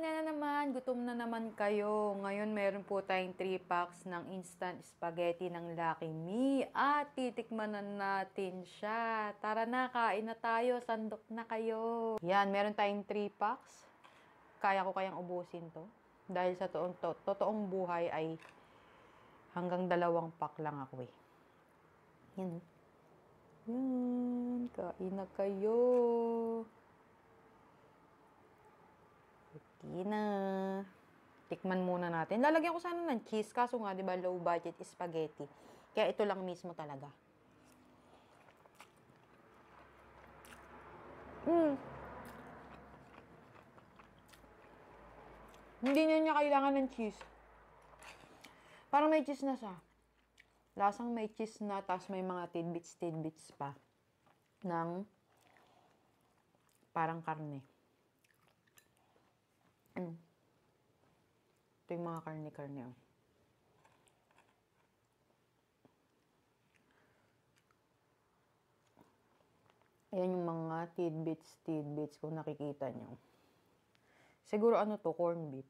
na naman, gutom na naman kayo. Ngayon meron po tayong 3 packs ng instant spaghetti ng Lucky Me at titikman na natin siya. Tara na, kain na tayo, sandok na kayo. Yan, meron tayong 3 packs. Kaya ko kayang ubusin to. Dahil sa totoong buhay ay hanggang 2 pack lang ako eh. Yan. Yan, kain na kayo. Okay na. Tikman muna natin. Lalagyan ko sana ng cheese. Kaso nga, di ba, low budget spaghetti. Kaya ito lang mismo talaga. Hindi niya kailangan ng cheese. Parang may cheese na siya. Lasang may cheese na, tapos may mga tidbits pa. Ng parang karne. Ito yung mga karne-karne. Oh. Ayan yung mga tidbits kung nakikita nyo. Siguro ano to, corned beef.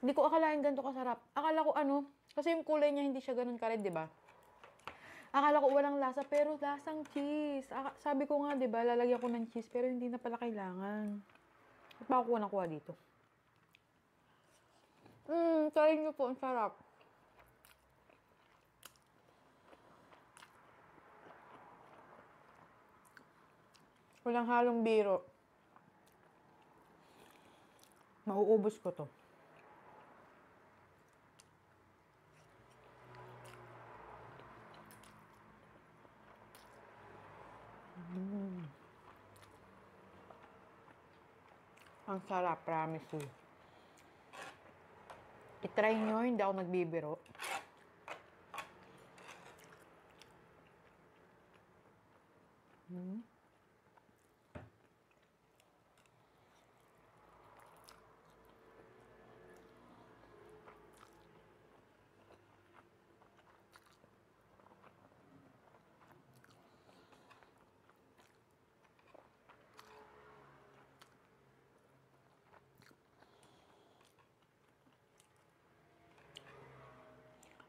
Hindi ko akalain ganito kasarap. Akala ko kasi yung kulay niya hindi siya ganun ka red, di ba? Akala ko walang lasa, pero lasang cheese. Sabi ko nga, di ba, lalagyan ko ng cheese, pero hindi na pala kailangan. At pa ako nakuha dito. Try nyo po, ang sarap. Walang halong biro. Mauubos ko to. Ang sarap, promise you. I-try nyo, hindi ako nagbibiro.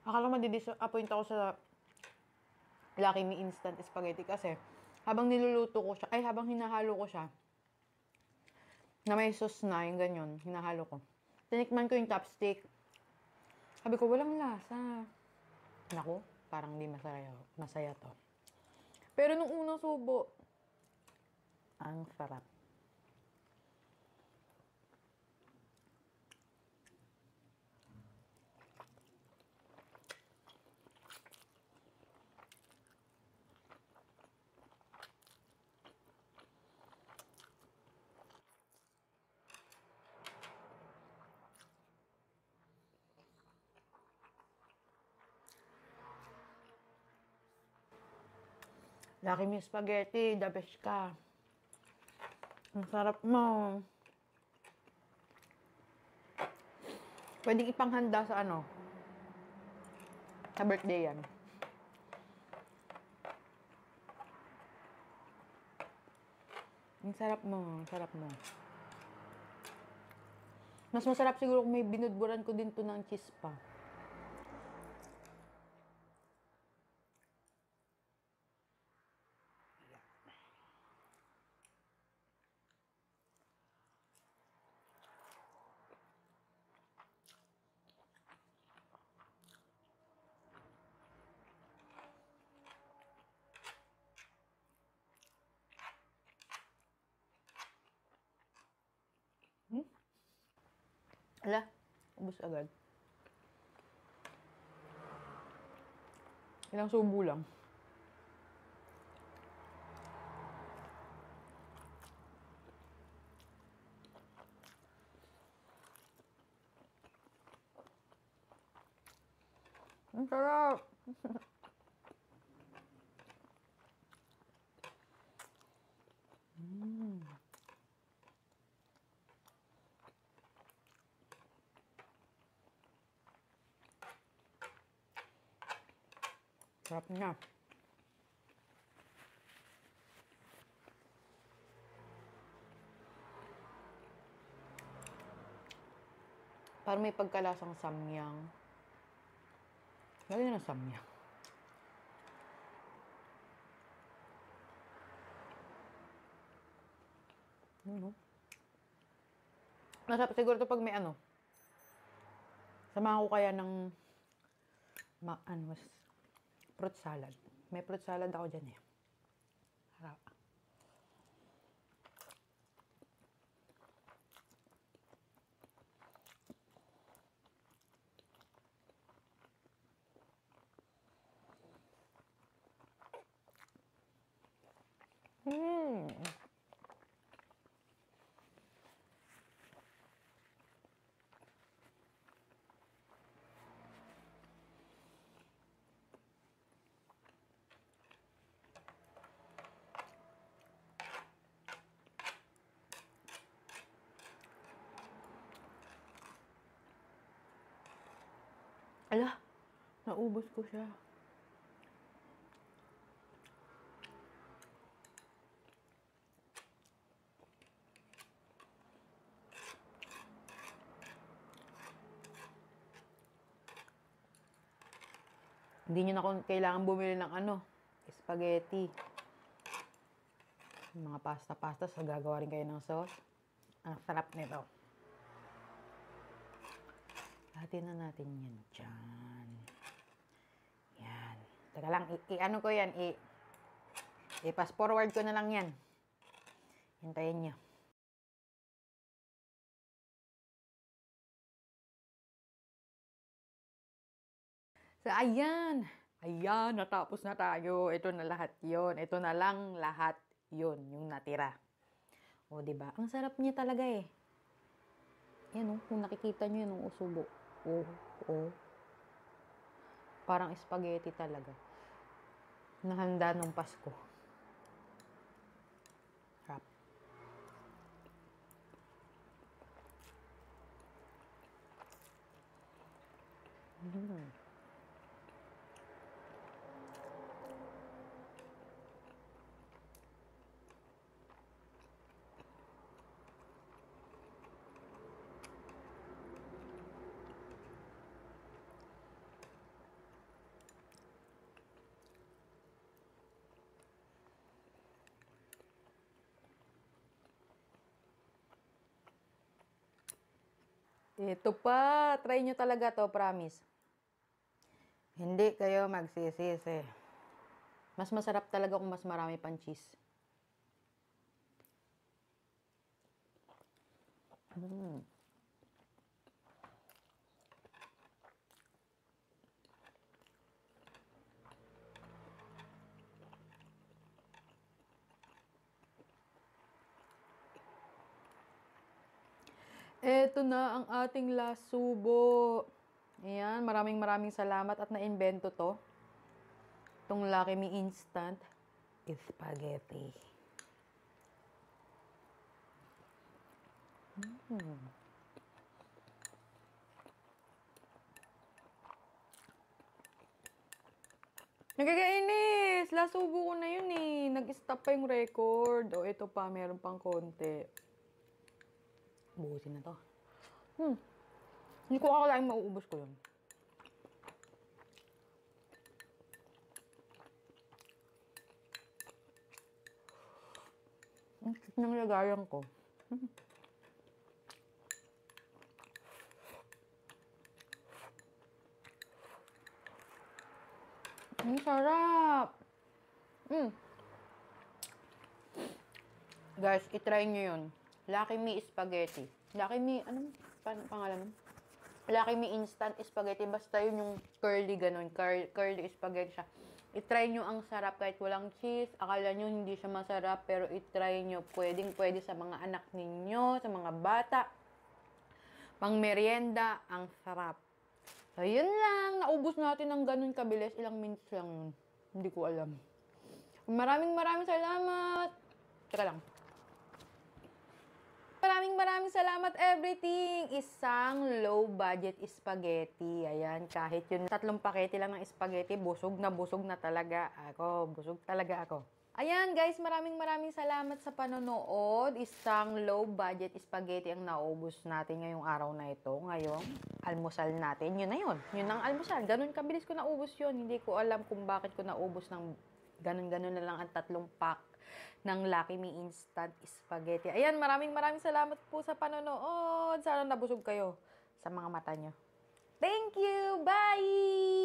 Akala madi-disappoint ako sa Lucky Me instant spaghetti kasi habang niluluto ko siya, habang hinahalo ko siya, na may sauce na, yung ganyan, hinahalo ko. Tinikman ko yung chopstick. Sabi ko, walang lasa. Naku, parang di masaya to. Pero nung unang subo, ang sarap. Lucky Me spaghetti, the best ka. Ang sarap mo. Pwedeng ipanghanda sa sa birthday yan. Ang sarap mo, ang sarap mo. Mas masarap siguro kung may binudburan ko din to ng cheese pa. Ala, ubos agad. Ilang subo lang. Ang sarap! Sarap niya. Parang may pagkalasang samyang. Lagyan na ng samyang. Masarap siguro to pag may ano. Samahan ko kaya ng fruit salad. May fruit salad ako dyan eh. Harap. Ala, naubos ko siya. Hindi nyo na kailangan bumili ng spaghetti. Mga pasta-pasta, so gagawa rin kayo ng sauce. Ang sarap nito. Hatiin na natin yan dyan. Yan. Teka lang, ano ko yan, i-pass forward ko na lang yan. Hintayin nyo. So, ayan. Ayan, natapos na tayo. Ito na lahat yon. Ito na lang lahat yon yung natira. O, diba? Ang sarap niya talaga eh. Yan kung nakikita nyo yung usubo. Parang spaghetti talaga. Nahanda nung Pasko. Sarap. Ito pa. Try nyo talaga to, promise. Hindi kayo magsisisi. Mas masarap talaga kung mas marami pang cheese. Eto na ang ating last subo. Ayan, maraming salamat at na-invento to. Itong Lucky Me Instant Spaghetti. Nagkakainis! Last subo ko na yun eh. Nag-stop pa yung record. O, ito pa, meron pang konti. Buhusin na to. Hindi ko akalain mauubos ko yun. Ang cute ng lagayan ko. Ang sarap! Guys, itry nyo yun. Lucky Me Spaghetti. Lucky Me, anong pangalan? Lucky Me Instant Spaghetti. Basta yun yung curly ganun. Curly spaghetti siya. I-try nyo, ang sarap kahit walang cheese. Akala nyo hindi siya masarap, pero i-try nyo. Pwede sa mga anak ninyo, sa mga bata. Pang merienda, ang sarap. So, yun lang. Naubos natin ng ganun kabilis. Ilang minutes lang yun. Hindi ko alam. Maraming salamat. Teka lang. maraming salamat everything. Isang low budget spaghetti. Ayan, kahit yung 3 pakete lang ng spaghetti, busog na talaga ako. Busog talaga ako. Ayan guys, maraming salamat sa panonood. Isang low budget spaghetti ang naubos natin ngayong araw na ito. Ngayong almusal natin. Yun na yun. Yun ang almusal. Ganun kabilis ko naubos yun. Hindi ko alam kung bakit ko naubos ng ganun na lang ang 3 pack ng Lucky Me Instant Spaghetti. Ayan, maraming salamat po sa panonood. Sana nabusog kayo sa mga mata nyo. Thank you! Bye!